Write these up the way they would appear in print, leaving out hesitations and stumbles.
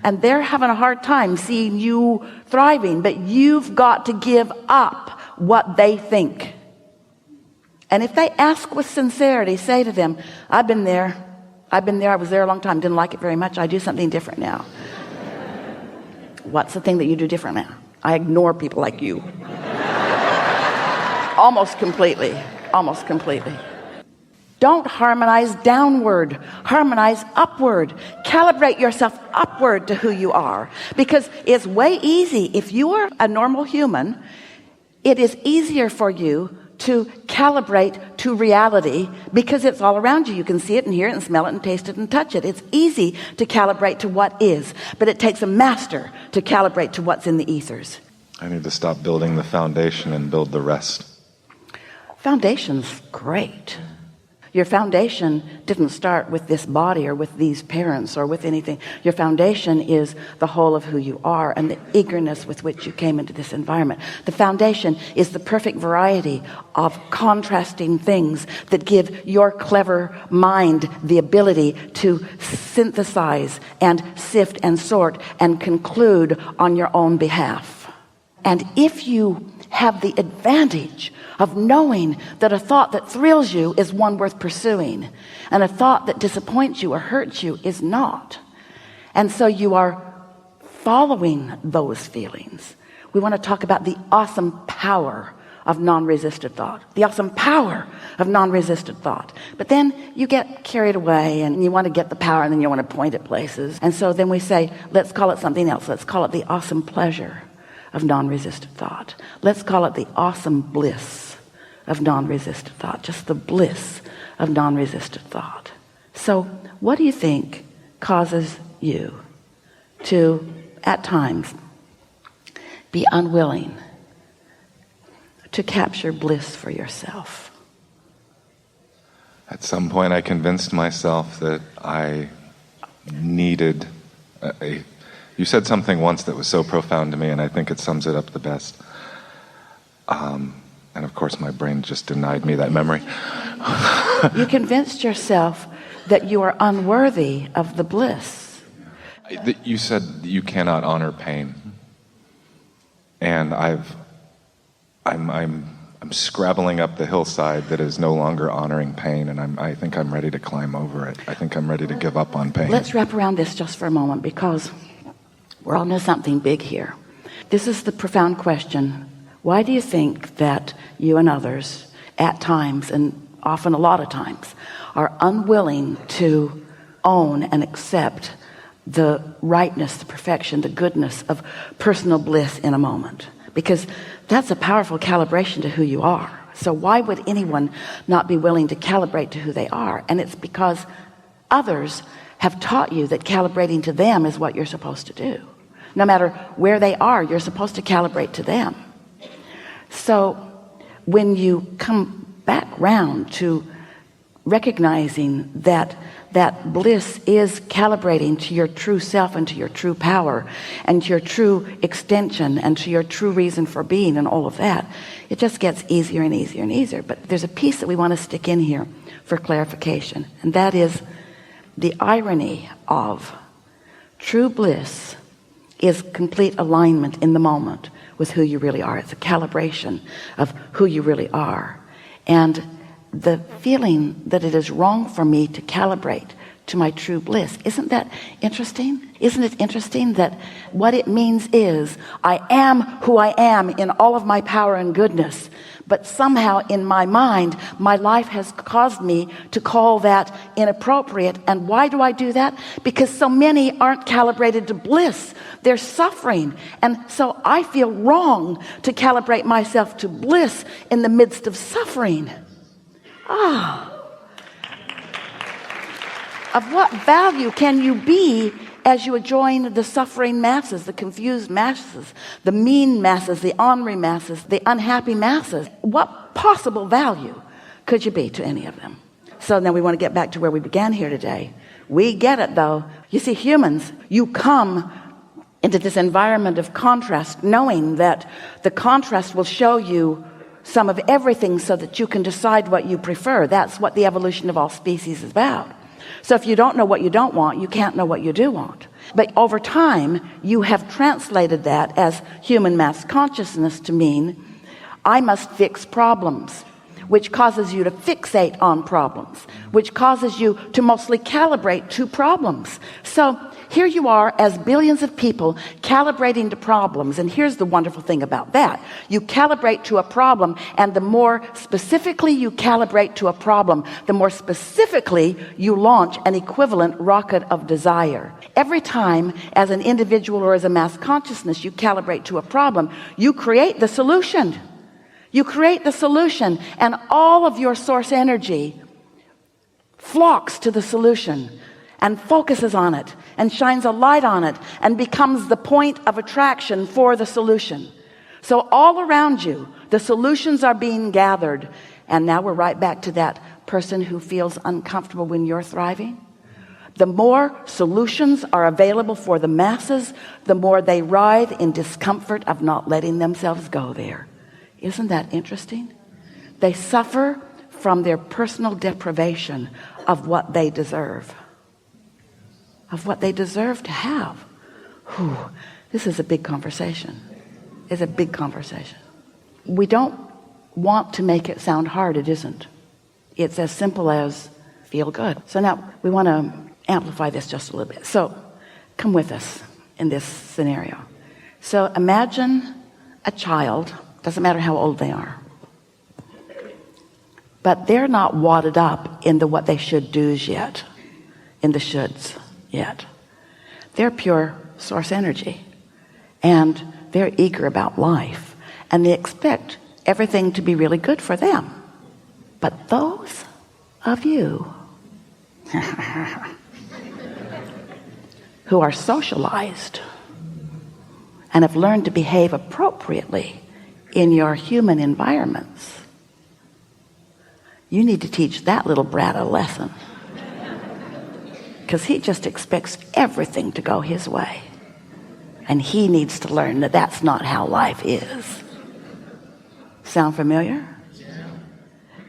and they're having a hard time seeing you thriving, but you've got to give up what they think. And if they ask with sincerity, say to them, I've been there, I was there a long time, didn't like it very much, I do something different now. What's the thing that you do different now? I ignore people like you. Almost completely. Don't harmonize downward, harmonize upward. Calibrate yourself upward to who you are, because it's way easy. If you are a normal human, it is easier for you to calibrate to reality because it's all around you. You can see it and hear it and smell it and taste it and touch it. It's easy to calibrate to what is, but it takes a master to calibrate to what's in the ethers. I need to stop building the foundation and build the rest. Foundation's great. Your foundation didn't start with this body or with these parents or with anything. Your foundation is the whole of who you are and the eagerness with which you came into this environment. The foundation is the perfect variety of contrasting things that give your clever mind the ability to synthesize and sift and sort and conclude on your own behalf. And if you have the advantage of knowing that a thought that thrills you is one worth pursuing, and a thought that disappoints you or hurts you is not, and so you are following those feelings, we want to talk about the awesome power of non-resisted thought. The awesome power of non-resisted thought. But then you get carried away and you want to get the power, and then you want to point at places, and so then we say, let's call it something else. Let's call it the awesome pleasure of non-resisted thought. Let's call it the awesome bliss of non-resisted thought. Just the bliss of non-resisted thought. So what do you think causes you to, at times, be unwilling to capture bliss for yourself? At some point I convinced myself that I needed you said something once that was so profound to me, and I think it sums it up the best. And of course my brain just denied me that memory. You convinced yourself that you are unworthy of the bliss. You said you cannot honor pain. And I'm scrabbling up the hillside that is no longer honoring pain, and I think I'm ready to climb over it. I think I'm ready to give up on pain. Let's wrap around this just for a moment, because we're all into something big here. This is the profound question. Why do you think that you and others, at times, and often a lot of times, are unwilling to own and accept the rightness, the perfection, the goodness of personal bliss in a moment? Because that's a powerful calibration to who you are. So why would anyone not be willing to calibrate to who they are? And it's because others have taught you that calibrating to them is what you're supposed to do. No matter where they are, you're supposed to calibrate to them. So when you come back round to recognizing that bliss is calibrating to your true self and to your true power and to your true extension and to your true reason for being and all of that, it just gets easier and easier and easier. But there's a piece that we want to stick in here for clarification, and that is the irony of true bliss is complete alignment in the moment with who you really are. It's a calibration of who you really are. And the feeling that it is wrong for me to calibrate to my true bliss, isn't that interesting? Isn't it interesting that what it means is I am who I am in all of my power and goodness, but somehow in my mind my life has caused me to call that inappropriate. And why do I do that? Because so many aren't calibrated to bliss. They're suffering, and so I feel wrong to calibrate myself to bliss in the midst of suffering. Of what value can you be as you join the suffering masses, the confused masses, the mean masses, the ornery masses, the unhappy masses? What possible value could you be to any of them? So now we want to get back to where we began here today. We get it, though. You see, humans, you come into this environment of contrast knowing that the contrast will show you some of everything so that you can decide what you prefer. That's what the evolution of all species is about. So if you don't know what you don't want, you can't know what you do want. But over time, you have translated that as human mass consciousness to mean, I must fix problems, which causes you to fixate on problems, which causes you to mostly calibrate to problems. So here you are as billions of people calibrating to problems. And here's the wonderful thing about that. You calibrate to a problem, and the more specifically you calibrate to a problem, the more specifically you launch an equivalent rocket of desire. Every time as an individual or as a mass consciousness you calibrate to a problem, you create the solution. You create the solution, and all of your source energy flocks to the solution and focuses on it and shines a light on it and becomes the point of attraction for the solution. So all around you, the solutions are being gathered. And now we're right back to that person who feels uncomfortable when you're thriving. The more solutions are available for the masses, the more they writhe in discomfort of not letting themselves go there. Isn't that interesting? They suffer from their personal deprivation of what they deserve. Of what they deserve to have. Whew, this is a big conversation. It's a big conversation. We don't want to make it sound hard. It isn't. It's as simple as feel good. So now we want to amplify this just a little bit. So come with us in this scenario. So imagine a child, doesn't matter how old they are, but they're not wadded up in the what they should do's yet, in the shoulds yet. They're pure source energy, and they're eager about life, and they expect everything to be really good for them. But those of you who are socialized and have learned to behave appropriately in your human environments, you need to teach that little brat a lesson, because he just expects everything to go his way, and he needs to learn that that's not how life is. Sound familiar?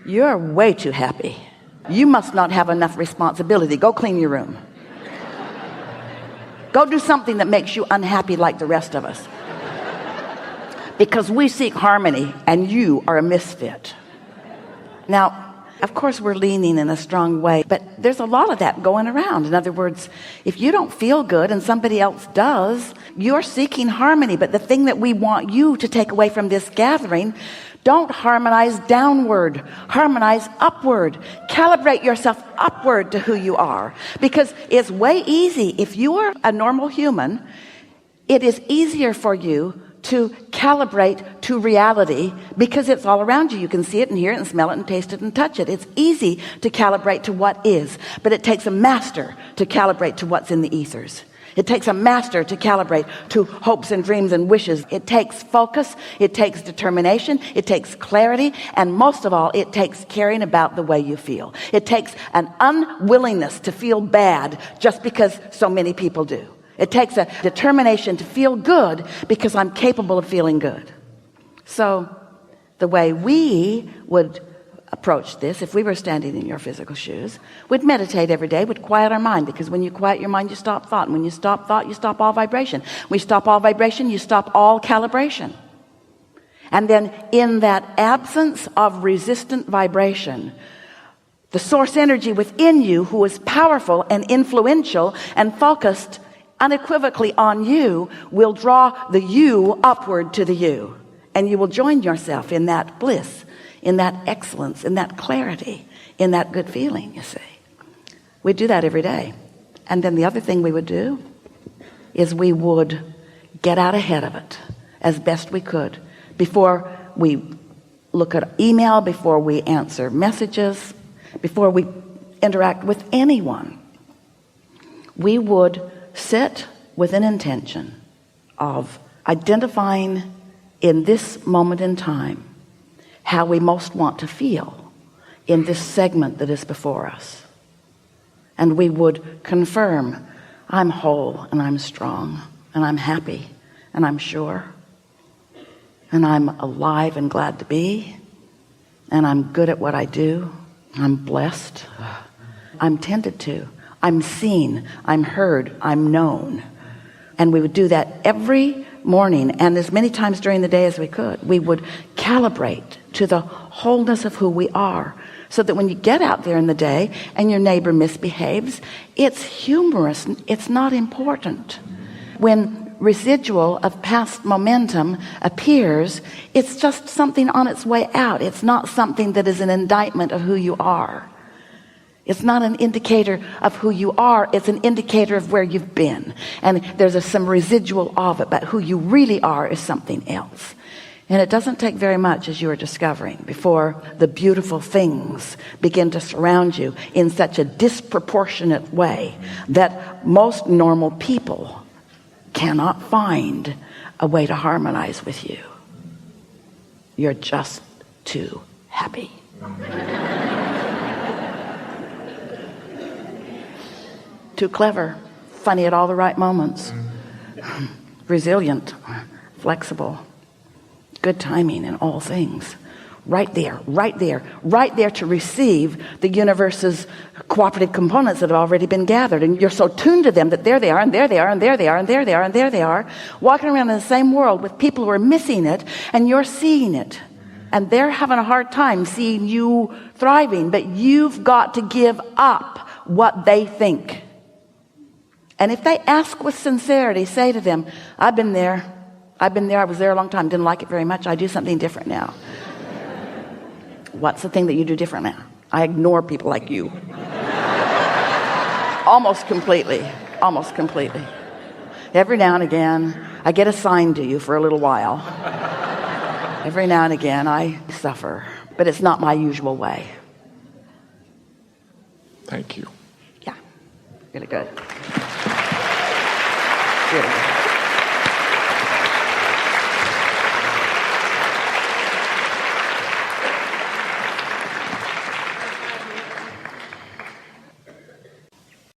You're way too happy. You must not have enough responsibility. Go clean your room. Go do something that makes you unhappy like the rest of us, because we seek harmony and you are a misfit. Now, of course, we're leaning in a strong way, but there's a lot of that going around. In other words, if you don't feel good and somebody else does, you're seeking harmony. But the thing that we want you to take away from this gathering, don't harmonize downward, harmonize upward. Calibrate yourself upward to who you are, because it's way easy. If you are a normal human, it is easier for you to calibrate to reality, because it's all around you. You can see it and hear it and smell it and taste it and touch it. It's easy to calibrate to what is, but it takes a master to calibrate to what's in the ethers. It takes a master to calibrate to hopes and dreams and wishes. It takes focus, it takes determination, it takes clarity, and most of all, it takes caring about the way you feel. It takes an unwillingness to feel bad just because so many people do. It takes a determination to feel good because I'm capable of feeling good. So the way we would approach this, if we were standing in your physical shoes, we'd meditate every day, we'd quiet our mind, because when you quiet your mind, you stop thought. And when you stop thought, you stop all vibration. When you stop all vibration, you stop all calibration. And then in that absence of resistant vibration, the source energy within you, who is powerful and influential and focused unequivocally on you, will draw the you upward to the you, and you will join yourself in that bliss, in that excellence, in that clarity, in that good feeling. You see, we do that every day. And then the other thing we would do is we would get out ahead of it as best we could, before we look at email, before we answer messages, before we interact with anyone. We would sit with an intention of identifying in this moment in time how we most want to feel in this segment that is before us. And we would confirm, I'm whole and I'm strong and I'm happy and I'm sure and I'm alive and glad to be, and I'm good at what I do, I'm blessed, I'm tended to, I'm seen, I'm heard, I'm known. And we would do that every morning, and as many times during the day as we could. We would calibrate to the wholeness of who we are, so that when you get out there in the day and your neighbor misbehaves, it's humorous, it's not important. When residual of past momentum appears, it's just something on its way out. It's not something that is an indictment of who you are. It's not an indicator of who you are. It's an indicator of where you've been. And there's some residual of it, but who you really are is something else. And it doesn't take very much, as you are discovering, before the beautiful things begin to surround you in such a disproportionate way that most normal people cannot find a way to harmonize with you. You're just too happy. Too clever, funny at all the right moments, resilient, flexible, good timing in all things. Right there to receive the universe's cooperative components that have already been gathered. And you're so tuned to them that there they are, and there they are, and there they are, and there they are, and there they are, walking around in the same world with people who are missing it, and you're seeing it. And they're having a hard time seeing you thriving, but you've got to give up what they think. And if they ask with sincerity, say to them, I've been there, I was there a long time, didn't like it very much, I do something different now. What's the thing that you do different now? I ignore people like you. Almost completely. Every now and again, I get assigned to you for a little while. Every now and again, I suffer, but it's not my usual way. Thank you. Yeah, really good. Really good.